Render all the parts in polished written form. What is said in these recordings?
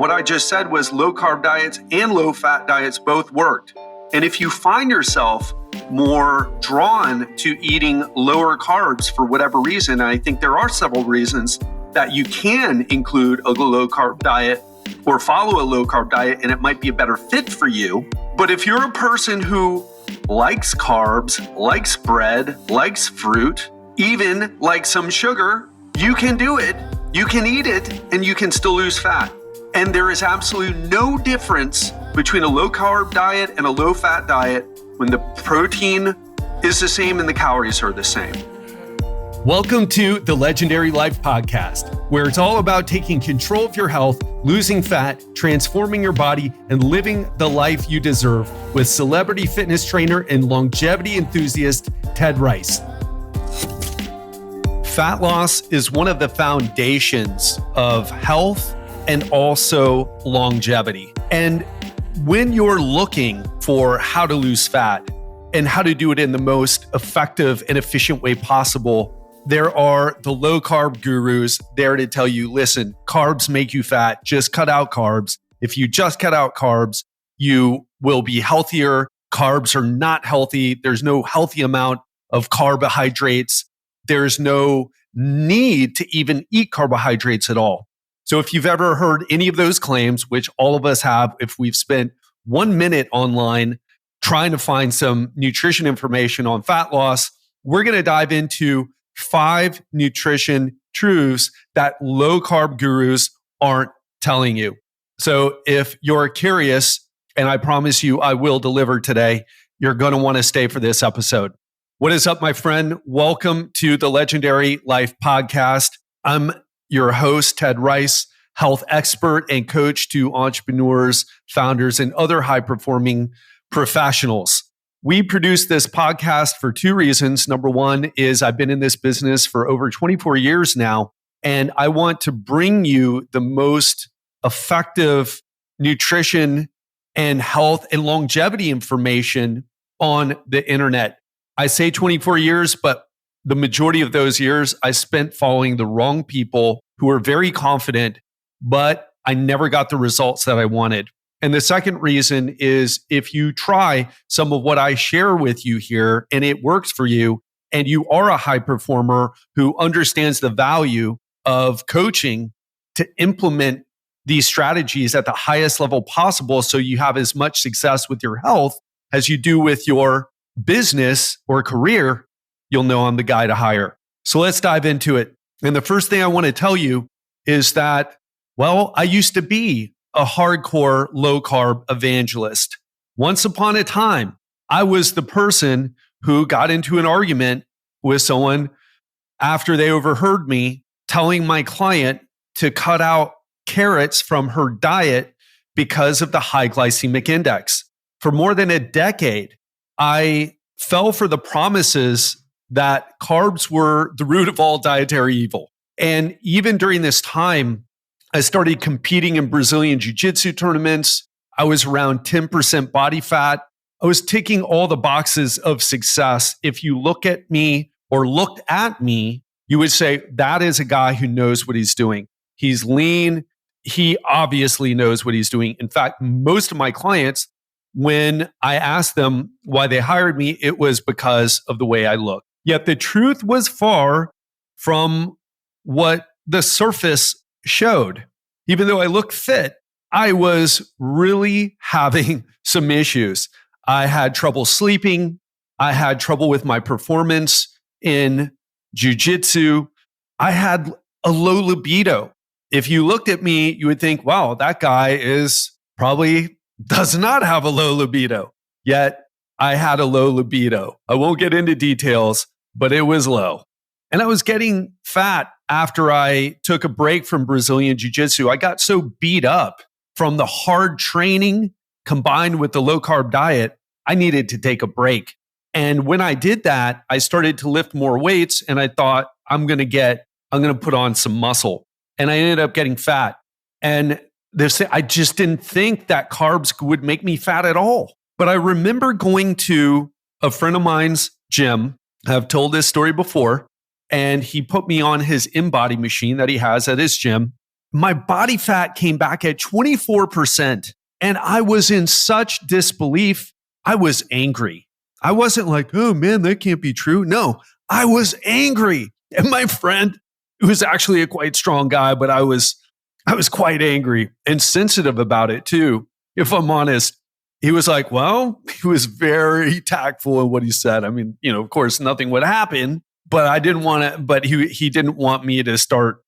what I just said was low carb diets and low fat diets both worked. And if you find yourself more drawn to eating lower carbs for whatever reason, and I think there are several reasons that you can include a low carb diet or follow a low carb diet, and it might be a better fit for you. But if you're a person who likes carbs, likes bread, likes fruit, even likes some sugar, you can do it. You can eat it and you can still lose fat. And there is absolutely no difference between a low carb diet and a low fat diet when the protein is the same and the calories are the same. Welcome to the Legendary Life Podcast, where it's all about taking control of your health, losing fat, transforming your body, and living the life you deserve with celebrity fitness trainer and longevity enthusiast, Ted Rice. Fat loss is one of the foundations of health and also longevity. And when you're looking for how to lose fat and how to do it in the most effective and efficient way possible, there are the low carb gurus there to tell you, listen, carbs make you fat, just cut out carbs. If you just cut out carbs, you will be healthier. Carbs are not healthy. There's no healthy amount of carbohydrates. There's no need to even eat carbohydrates at all. So if you've ever heard any of those claims, which all of us have, if we've spent 1 minute online trying to find some nutrition information on fat loss, we're going to dive into 5 nutrition truths that low carb gurus aren't telling you. So if you're curious, and I promise you I will deliver today, you're going to want to stay for this episode. What is up, my friend? Welcome to the Legendary Life Podcast. I'm your host, Ted Rice, health expert and coach to entrepreneurs, founders, and other high-performing professionals. We produce this podcast for 2 reasons. Number one is I've been in this business for over 24 years now, and I want to bring you the most effective nutrition and health and longevity information on the internet. I say 24 years, but the majority of those years I spent following the wrong people who were very confident, but I never got the results that I wanted. And the second reason is if you try some of what I share with you here and it works for you, and you are a high performer who understands the value of coaching to implement these strategies at the highest level possible so you have as much success with your health as you do with your business or career, you'll know I'm the guy to hire. So let's dive into it. And the first thing I want to tell you is that, well, I used to be a hardcore low carb evangelist. Once upon a time, I was the person who got into an argument with someone after they overheard me telling my client to cut out carrots from her diet because of the high glycemic index. For more than a decade, I fell for the promises that carbs were the root of all dietary evil. And even during this time, I started competing in Brazilian jiu-jitsu tournaments. I was around 10% body fat. I was ticking all the boxes of success. If you look at me or looked at me, you would say, that is a guy who knows what he's doing. He's lean. He obviously knows what he's doing. In fact, most of my clients, when I asked them why they hired me, it was because of the way I look. Yet the truth was far from what the surface showed. Even though I looked fit, I was really having some issues. I had trouble sleeping. I had trouble with my performance in jiu-jitsu. I had a low libido. If you looked at me, you would think, wow, that guy does not have a low libido. Yet I had a low libido. I won't get into details, but it was low. And I was getting fat after I took a break from Brazilian jiu-jitsu. I got so beat up from the hard training combined with the low carb diet, I needed to take a break. And when I did that, I started to lift more weights and I thought, I'm going to put on some muscle. And I ended up getting fat. And I just didn't think that carbs would make me fat at all. But I remember going to a friend of mine's gym. I've told this story before. And he put me on his InBody machine that he has at his gym. my body fat came back at 24%. And I was in such disbelief. I was angry. I wasn't like, oh man, that can't be true. No, I was angry. And my friend, who was actually a quite strong guy, but I was quite angry and sensitive about it too. If I'm honest, he was like, well, he was very tactful in what he said. I mean, of course, nothing would happen, but I didn't want to, but he didn't want me to start,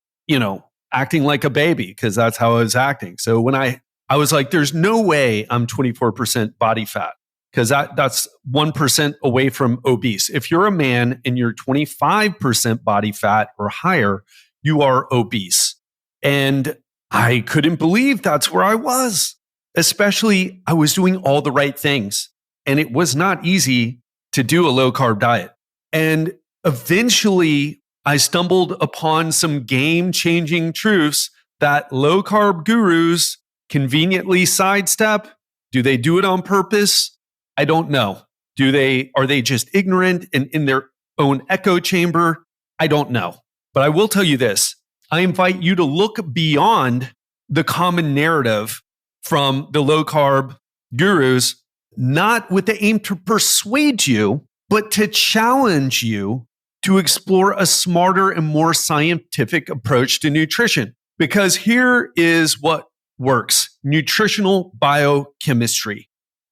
acting like a baby because that's how I was acting. So when I was like, there's no way I'm 24% body fat because that's 1% away from obese. If you're a man and you're 25% body fat or higher, you are obese. And I couldn't believe that's where I was. Especially, I was doing all the right things. And it was not easy to do a low-carb diet. And eventually, I stumbled upon some game-changing truths that low-carb gurus conveniently sidestep. Do they do it on purpose? I don't know. Are they just ignorant and in their own echo chamber? I don't know. But I will tell you this. I invite you to look beyond the common narrative from the low-carb gurus, not with the aim to persuade you, but to challenge you to explore a smarter and more scientific approach to nutrition. Because here is what works: nutritional biochemistry.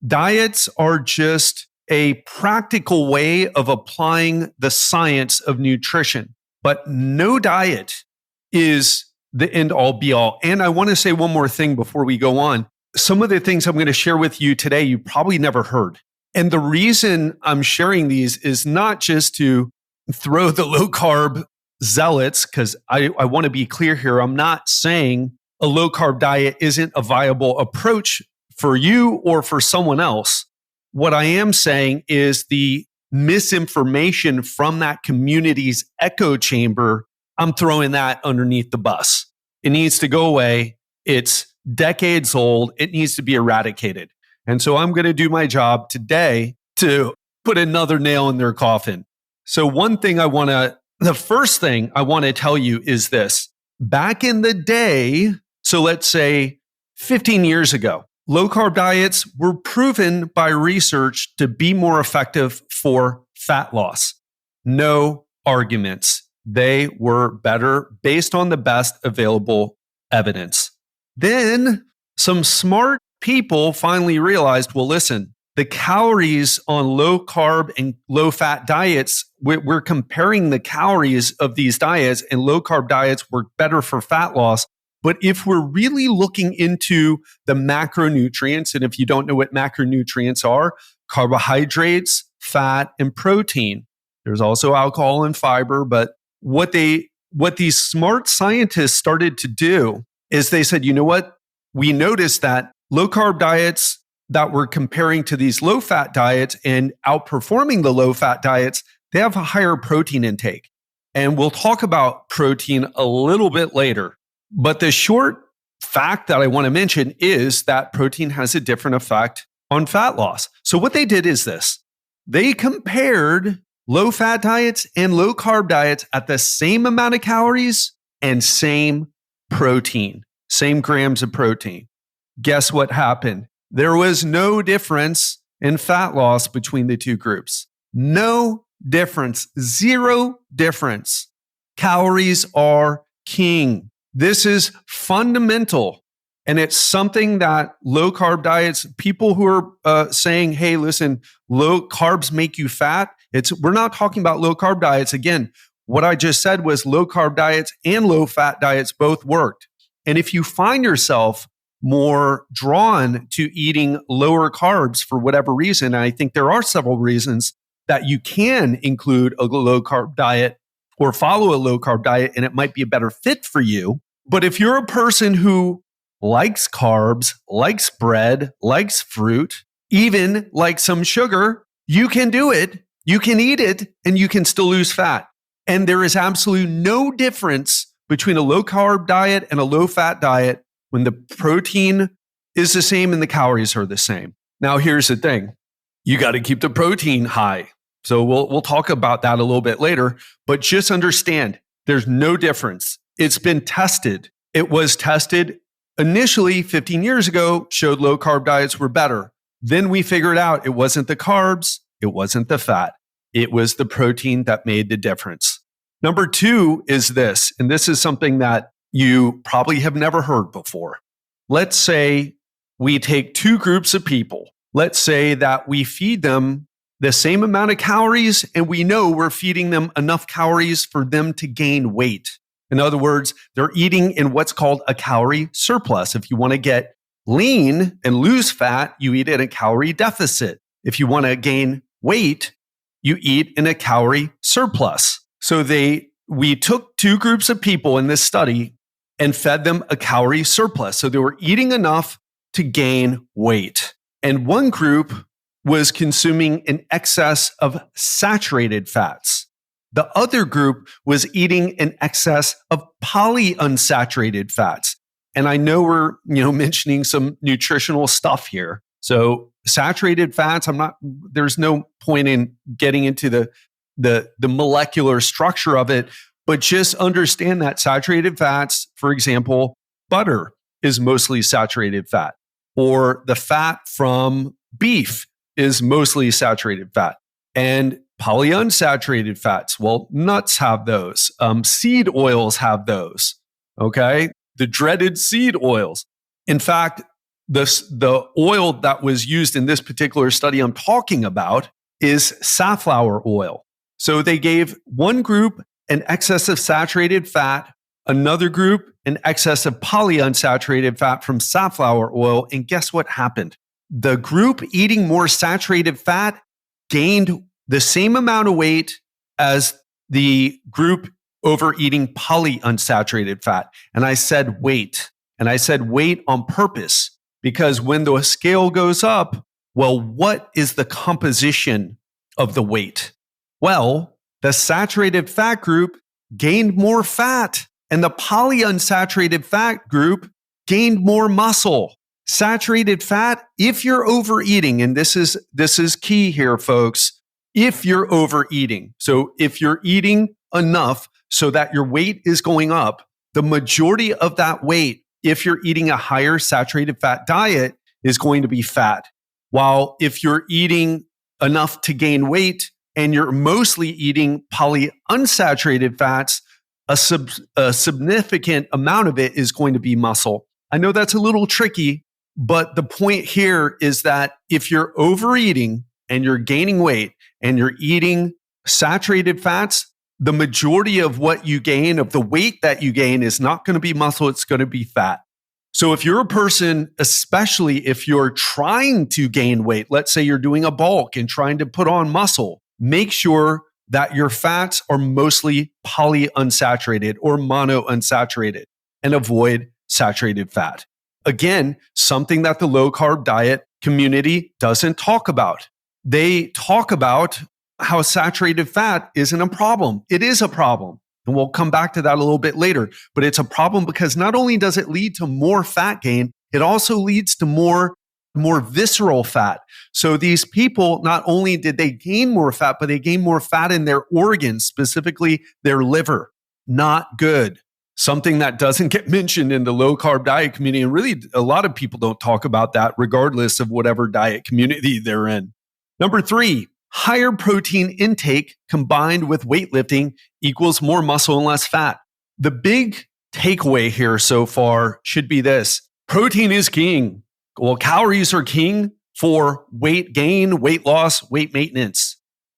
Diets are just a practical way of applying the science of nutrition, but no diet is the end all be all. And I want to say one more thing before we go on. Some of the things I'm going to share with you today, you probably never heard. And the reason I'm sharing these is not just to throw the low carb zealots, because I want to be clear here. I'm not saying a low carb diet isn't a viable approach for you or for someone else. What I am saying is the misinformation from that community's echo chamber, I'm throwing that underneath the bus. It needs to go away. It's decades old. It needs to be eradicated. And so I'm going to do my job today to put another nail in their coffin. So the first thing I want to tell you is this. Back in the day, so let's say 15 years ago, low carb diets were proven by research to be more effective for fat loss. No arguments. They were better based on the best available evidence. Then some smart people finally realized, well, listen, the calories on low carb and low fat diets, we're comparing the calories of these diets, and low carb diets work better for fat loss. But if we're really looking into the macronutrients, and if you don't know what macronutrients are, carbohydrates, fat, and protein. There's also alcohol and fiber. But what these smart scientists started to do is they said, you know what? We noticed that low carb diets that we're comparing to these low fat diets and outperforming the low fat diets, they have a higher protein intake. And we'll talk about protein a little bit later. But the short fact that I want to mention is that protein has a different effect on fat loss. So what they did is this. They compared low fat diets and low carb diets at the same amount of calories and same protein, same grams of protein. Guess what happened? There was no difference in fat loss between the two groups. No difference, zero difference. Calories are king. This is fundamental. And it's something that low carb diets, people who are saying, hey, listen, low carbs make you fat. We're not talking about low carb diets. Again, what I just said was low carb diets and low fat diets both worked. And if you find yourself more drawn to eating lower carbs for whatever reason, and I think there are several reasons that you can include a low carb diet or follow a low carb diet, and it might be a better fit for you. But if you're a person who likes carbs, likes bread, likes fruit, even likes some sugar, you can do it. You can eat it and you can still lose fat. And there is absolutely no difference between a low carb diet and a low fat diet when the protein is the same and the calories are the same. Now, here's the thing. You got to keep the protein high. So we'll talk about that a little bit later, but just understand there's no difference. It's been tested It was tested initially 15 years ago, showed low carb diets were better. Then we figured out it wasn't the carbs, it wasn't the fat, it was the protein that made the difference. Number 2 is this, and this is something that you probably have never heard before. Let's say we take 2 groups of people. Let's say that we feed them the same amount of calories, and we know we're feeding them enough calories for them to gain weight. In other words, they're eating in what's called a calorie surplus. If you want to get lean and lose fat, you eat in a calorie deficit. If you want to gain weight, you eat in a calorie surplus. So we took 2 groups of people in this study and fed them a calorie surplus. So they were eating enough to gain weight. And one group was consuming an excess of saturated fats. The other group was eating an excess of polyunsaturated fats. And I know we're, mentioning some nutritional stuff here. So saturated fats, there's no point in getting into the molecular structure of it, but just understand that saturated fats, for example, butter is mostly saturated fat, or the fat from beef is mostly saturated fat. And polyunsaturated fats, well, nuts have those. Seed oils have those, okay? The dreaded seed oils. In fact, the oil that was used in this particular study I'm talking about is safflower oil. So they gave one group an excess of saturated fat, another group an excess of polyunsaturated fat from safflower oil, and guess what happened? The group eating more saturated fat gained the same amount of weight as the group overeating polyunsaturated fat. And I said weight. And I said weight on purpose because when the scale goes up, well, what is the composition of the weight? Well, the saturated fat group gained more fat and the polyunsaturated fat group gained more muscle. Saturated fat, if you're overeating, and this is key here, folks, if you're overeating, so if you're eating enough so that your weight is going up, the majority of that weight, if you're eating a higher saturated fat diet, is going to be fat. While if you're eating enough to gain weight and you're mostly eating polyunsaturated fats, a significant amount of it is going to be muscle. I know that's a little tricky, but the point here is that if you're overeating and you're gaining weight and you're eating saturated fats, the majority of what you gain, of the weight that you gain, is not going to be muscle, it's going to be fat. So if you're a person, especially if you're trying to gain weight, let's say you're doing a bulk and trying to put on muscle, make sure that your fats are mostly polyunsaturated or monounsaturated and avoid saturated fat. Again, something that the low carb diet community doesn't talk about. They talk about how saturated fat isn't a problem. It is a problem. And we'll come back to that a little bit later. But it's a problem because not only does it lead to more fat gain, it also leads to more visceral fat. So these people, not only did they gain more fat, but they gained more fat in their organs, specifically their liver. Not good. Something that doesn't get mentioned in the low carb diet community. And really, a lot of people don't talk about that regardless of whatever diet community they're in. Number 3, higher protein intake combined with weightlifting equals more muscle and less fat. The big takeaway here so far should be this: protein is king. Well, calories are king for weight gain, weight loss, weight maintenance.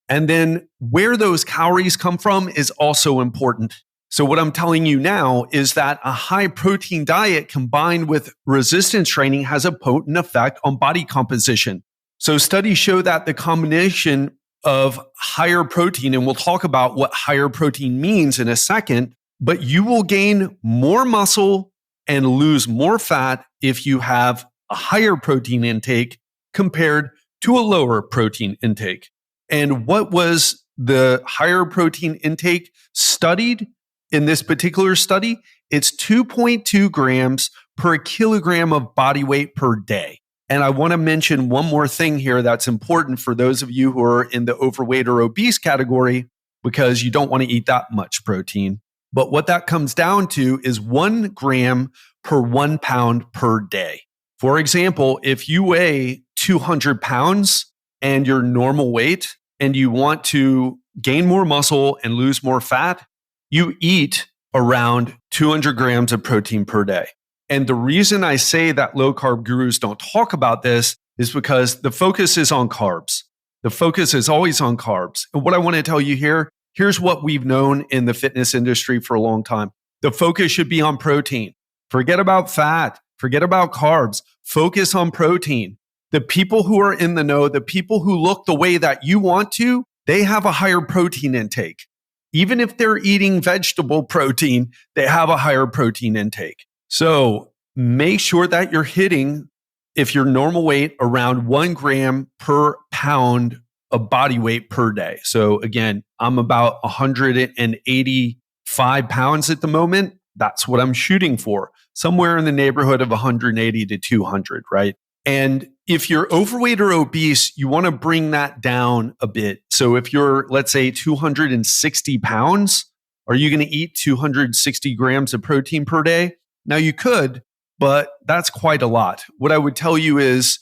And then where those calories come from is also important. So what I'm telling you now is that a high protein diet combined with resistance training has a potent effect on body composition. So studies show that the combination of higher protein, and we'll talk about what higher protein means in a second, but you will gain more muscle and lose more fat if you have a higher protein intake compared to a lower protein intake. And what was the higher protein intake studied in this particular study? It's 2.2 grams per kilogram of body weight per day. And I want to mention one more thing here that's important for those of you who are in the overweight or obese category, because you don't want to eat that much protein. But what that comes down to is 1 gram per 1 pound per day. For example, if you weigh 200 pounds and your normal weight and you want to gain more muscle and lose more fat, you eat around 200 grams of protein per day. And the reason I say that low carb gurus don't talk about this is because the focus is on carbs. The focus is always on carbs. And what I want to tell you here, here's what we've known in the fitness industry for a long time. The focus should be on protein. Forget about fat. Forget about carbs. Focus on protein. The people who are in the know, the people who look the way that you want to, they have a higher protein intake. Even if they're eating vegetable protein, they have a higher protein intake. So make sure that you're hitting, if your normal weight, around 1 gram per pound of body weight per day. So again, I'm about 185 pounds at the moment. That's what I'm shooting for, somewhere in the neighborhood of 180 to 200, right? And if you're overweight or obese, you want to bring that down a bit. So if you're, let's say, 260 pounds, are you going to eat 260 grams of protein per day? Now you could, but that's quite a lot. What I would tell you is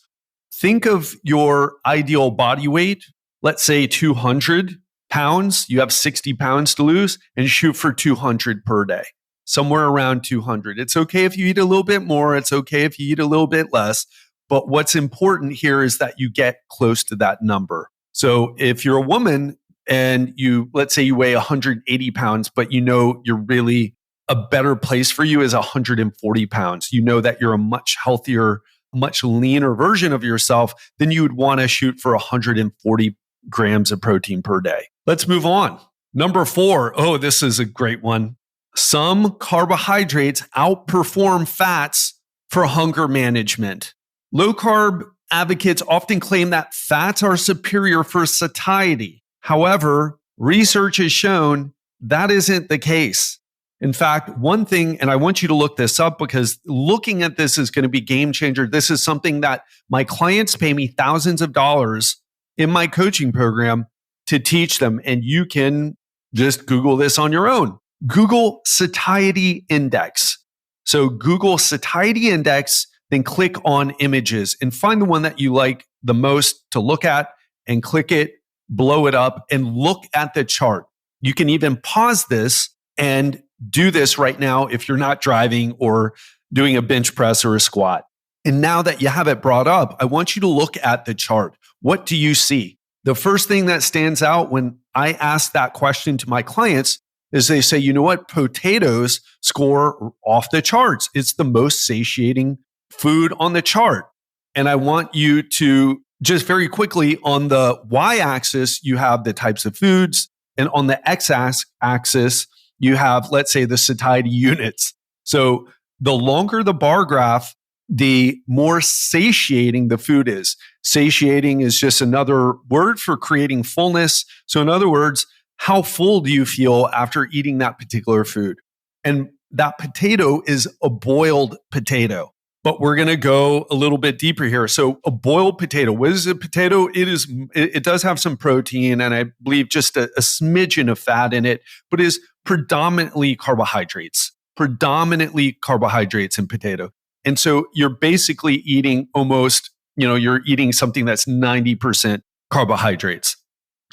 think of your ideal body weight, let's say 200 pounds, you have 60 pounds to lose, and shoot for 200 per day, somewhere around 200. It's okay if you eat a little bit more. It's okay if you eat a little bit less. But what's important here is that you get close to that number. So if you're a woman and let's say you weigh 180 pounds, but you know you're really, a better place for you is 140 pounds. You know that you're a much healthier, much leaner version of yourself, then you would want to shoot for 140 grams of protein per day. Let's move on. Number 4. Oh, this is a great one. Some carbohydrates outperform fats for hunger management. Low carb advocates often claim that fats are superior for satiety. However, research has shown that isn't the case. In fact, one thing, and I want you to look this up because looking at this is going to be game changer. This is something that my clients pay me thousands of dollars in my coaching program to teach them. And you can just Google this on your own. Google satiety index. So Google satiety index, then click on images and find the one that you like the most to look at and click it, blow it up, and look at the chart. You can even pause this and do this right now if you're not driving or doing a bench press or a squat. And now that you have it brought up, I want you to look at the chart. What do you see? The first thing that stands out when I ask that question to my clients is they say, you know what? Potatoes score off the charts. It's the most satiating food on the chart. And I want you to just very quickly, on the y-axis, you have the types of foods. And on the x-axis, you have, let's say, the satiety units. So the longer the bar graph, the more satiating the food is. Satiating is just another word for creating fullness. So in other words, how full do you feel after eating that particular food? And that potato is a boiled potato. But we're going to go a little bit deeper here. So a boiled potato, what is a potato? It does have some protein and I believe just a smidgen of fat in it, but is predominantly carbohydrates in potato. And so you're basically eating almost, you're eating something that's 90% carbohydrates.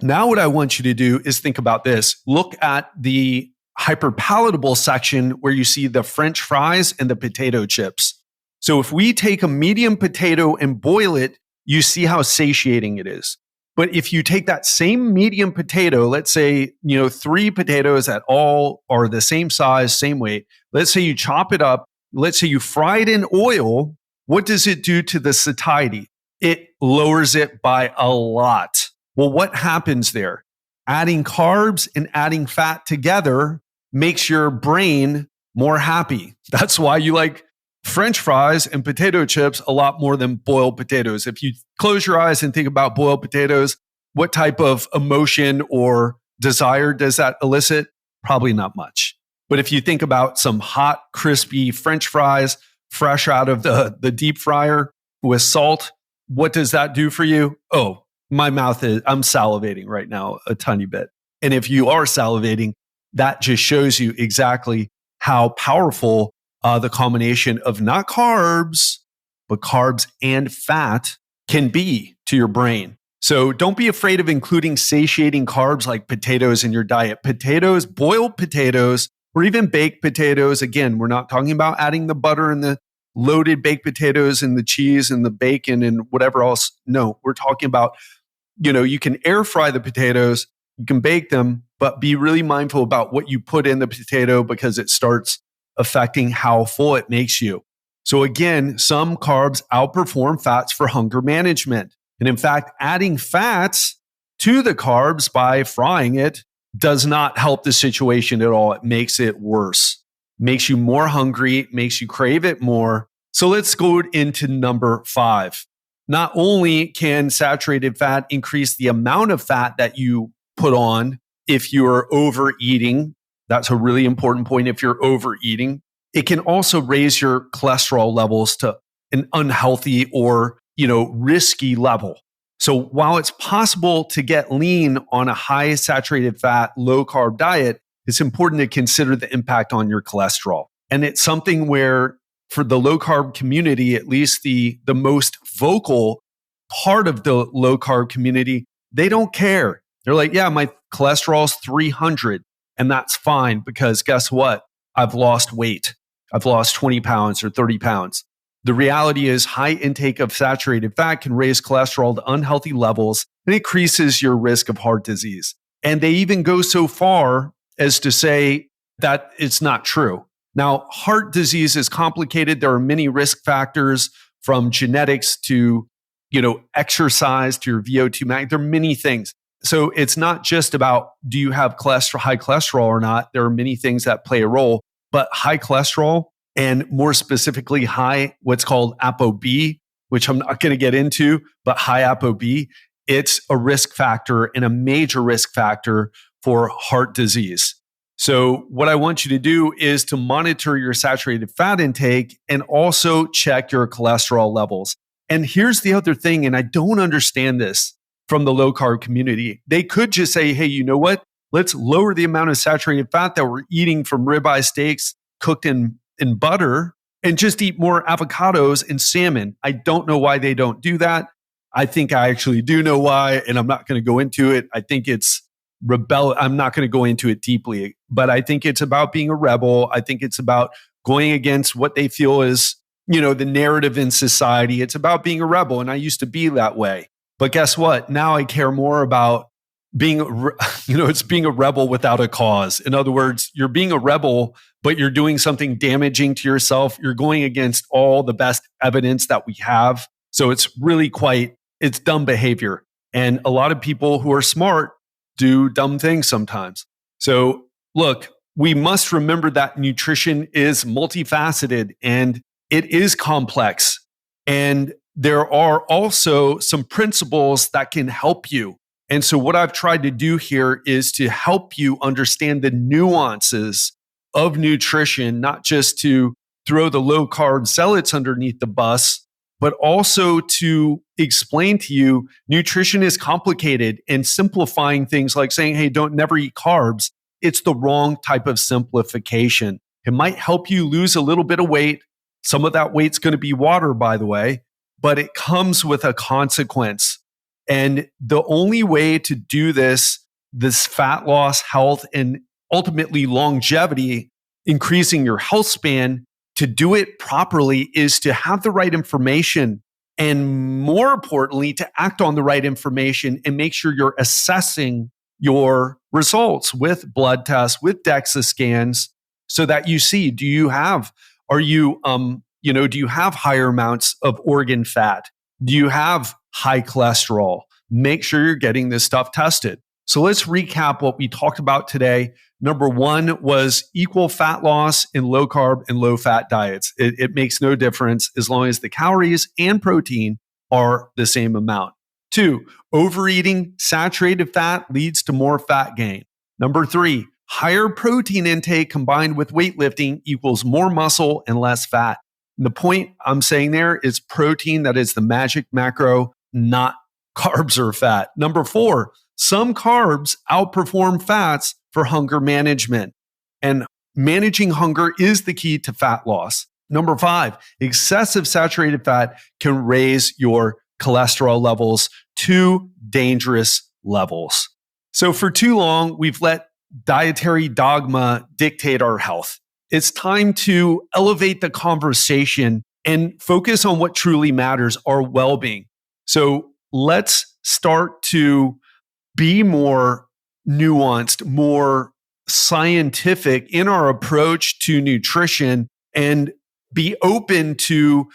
Now what I want you to do is think about this. Look at the hyperpalatable section where you see the French fries and the potato chips. So if we take a medium potato and boil it, you see how satiating it is. But if you take that same medium potato, let's say, 3 potatoes that all are the same size, same weight. Let's say you chop it up. Let's say you fry it in oil. What does it do to the satiety? It lowers it by a lot. Well, what happens there? Adding carbs and adding fat together makes your brain more happy. That's why you like French fries and potato chips a lot more than boiled potatoes. If you close your eyes and think about boiled potatoes, what type of emotion or desire does that elicit? Probably not much. But if you think about some hot, crispy French fries fresh out of the deep fryer with salt, what does that do for you? Oh, I'm salivating right now a tiny bit. And if you are salivating, that just shows you exactly how powerful the combination of not carbs, but carbs and fat can be to your brain. So don't be afraid of including satiating carbs like potatoes in your diet. Potatoes, boiled potatoes, or even baked potatoes. Again, we're not talking about adding the butter and the loaded baked potatoes and the cheese and the bacon and whatever else. No, we're talking about, you can air fry the potatoes, you can bake them, but be really mindful about what you put in the potato because it starts affecting how full it makes you. So again, some carbs outperform fats for hunger management. And in fact, adding fats to the carbs by frying it does not help the situation at all. It makes it worse, makes you more hungry, makes you crave it more. So let's go into number 5. Not only can saturated fat increase the amount of fat that you put on if you're overeating, that's a really important point if you're overeating, it can also raise your cholesterol levels to an unhealthy or, risky level. So while it's possible to get lean on a high saturated fat, low carb diet, it's important to consider the impact on your cholesterol. And it's something where for the low carb community, at least the most vocal part of the low carb community, they don't care. They're like, yeah, my cholesterol's 300 and that's fine because guess what? I've lost weight. I've lost 20 pounds or 30 pounds. The reality is high intake of saturated fat can raise cholesterol to unhealthy levels and increases your risk of heart disease. And they even go so far as to say that it's not true. Now, heart disease is complicated. There are many risk factors from genetics to, exercise to your VO2 max. There are many things. So it's not just about do you have high cholesterol or not. There are many things that play a role, but high cholesterol and more specifically high what's called ApoB, which I'm not going to get into, but high ApoB, it's a risk factor and a major risk factor for heart disease. So what I want you to do is to monitor your saturated fat intake and also check your cholesterol levels. And here's the other thing, and I don't understand this from the low carb community. They could just say, hey, you know what? Let's lower the amount of saturated fat that we're eating from ribeye steaks cooked in butter and just eat more avocados and salmon. I don't know why they don't do that. I think I actually do know why, and I'm not going to go into it. I think it's I'm not going to go into it deeply, but I think it's about being a rebel. I think it's about going against what they feel is, the narrative in society. It's about being a rebel. And I used to be that way. But guess what? Now I care more about being, it's being a rebel without a cause. In other words, you're being a rebel, but you're doing something damaging to yourself. You're going against all the best evidence that we have. So it's really it's dumb behavior. And a lot of people who are smart do dumb things sometimes. So look, we must remember that nutrition is multifaceted and it is complex. And there are also some principles that can help you. And so what I've tried to do here is to help you understand the nuances of nutrition, not just to throw the low carb zealots underneath the bus, but also to explain to you nutrition is complicated, and simplifying things like saying, hey, don't never eat carbs. It's the wrong type of simplification. It might help you lose a little bit of weight. Some of that weight's going to be water, by the way, but it comes with a consequence. And the only way to do this fat loss, health, and ultimately longevity, increasing your health span, to do it properly is to have the right information, and more importantly, to act on the right information and make sure you're assessing your results with blood tests, with DEXA scans, so that you see, do you have higher amounts of organ fat? Do you have high cholesterol? Make sure you're getting this stuff tested. So let's recap what we talked about today. Number 1 was equal fat loss in low carb and low fat diets. It makes no difference as long as the calories and protein are the same amount. 2, overeating saturated fat leads to more fat gain. Number 3, higher protein intake combined with weightlifting equals more muscle and less fat. And the point I'm saying there is protein, that is the magic macro, not carbs or fat. Number 4, some carbs outperform fats for hunger management. And managing hunger is the key to fat loss. Number 5, excessive saturated fat can raise your cholesterol levels to dangerous levels. So for too long, we've let dietary dogma dictate our health. It's time to elevate the conversation and focus on what truly matters, our well-being. So let's start to be more nuanced, more scientific in our approach to nutrition and be open to,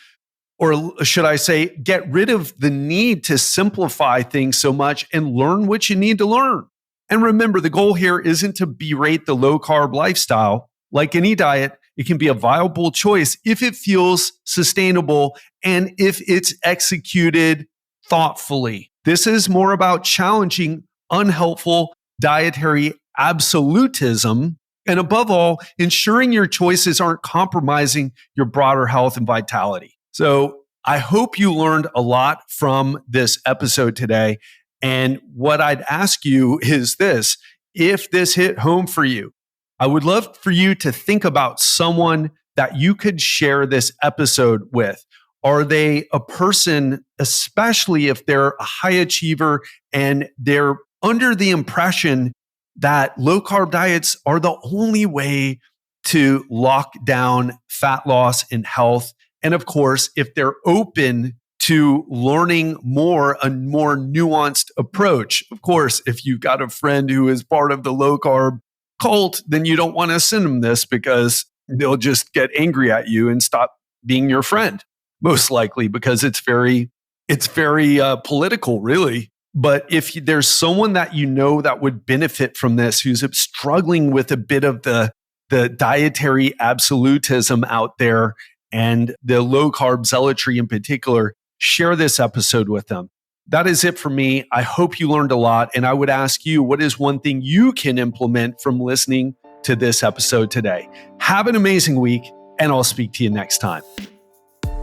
or should I say, get rid of the need to simplify things so much and learn what you need to learn. And remember, the goal here isn't to berate the low-carb lifestyle. Like any diet, it can be a viable choice if it feels sustainable and if it's executed thoughtfully. This is more about challenging unhelpful dietary absolutism and, above all, ensuring your choices aren't compromising your broader health and vitality. So I hope you learned a lot from this episode today. And what I'd ask you is this: if this hit home for you, I would love for you to think about someone that you could share this episode with. Are they a person, especially if they're a high achiever and they're under the impression that low-carb diets are the only way to lock down fat loss and health? And of course, if they're open to learning more, a more nuanced approach. Of course, if you've got a friend who is part of the low-carb cult, then you don't want to send them this because they'll just get angry at you and stop being your friend, most likely, because it's very political, really. But if there's someone that you know that would benefit from this, who's struggling with a bit of the dietary absolutism out there and the low-carb zealotry in particular, share this episode with them. That is it for me. I hope you learned a lot. And I would ask you, what is one thing you can implement from listening to this episode today? Have an amazing week, and I'll speak to you next time.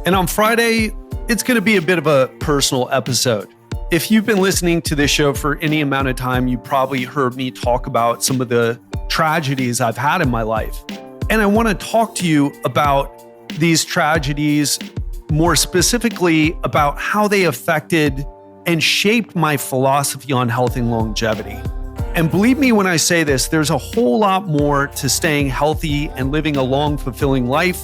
And on Friday, it's going to be a bit of a personal episode. If you've been listening to this show for any amount of time, you probably heard me talk about some of the tragedies I've had in my life. And I want to talk to you about these tragedies, more specifically about how they affected and shaped my philosophy on health and longevity. And believe me when I say this, there's a whole lot more to staying healthy and living a long, fulfilling life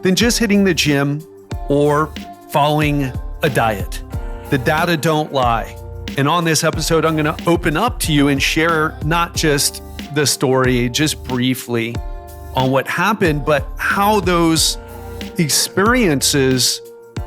than just hitting the gym or following a diet. The data don't lie. And on this episode, I'm going to open up to you and share not just the story, just briefly on what happened, but how those experiences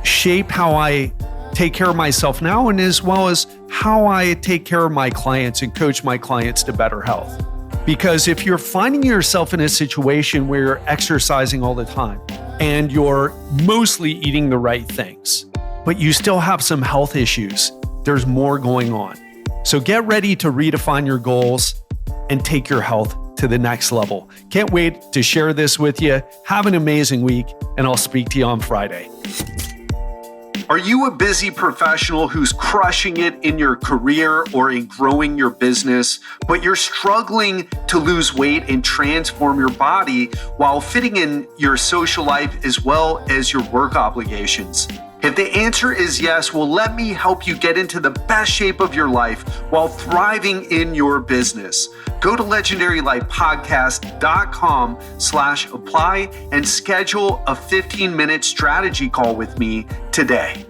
shape how I take care of myself now, and as well as how I take care of my clients and coach my clients to better health. Because if you're finding yourself in a situation where you're exercising all the time and you're mostly eating the right things, but you still have some health issues, there's more going on. So get ready to redefine your goals and take your health to the next level. Can't wait to share this with you. Have an amazing week, and I'll speak to you on Friday. Are you a busy professional who's crushing it in your career or in growing your business, but you're struggling to lose weight and transform your body while fitting in your social life as well as your work obligations? If the answer is yes, well, let me help you get into the best shape of your life while thriving in your business. Go to legendarylifepodcast.com/apply and schedule a 15-minute strategy call with me today.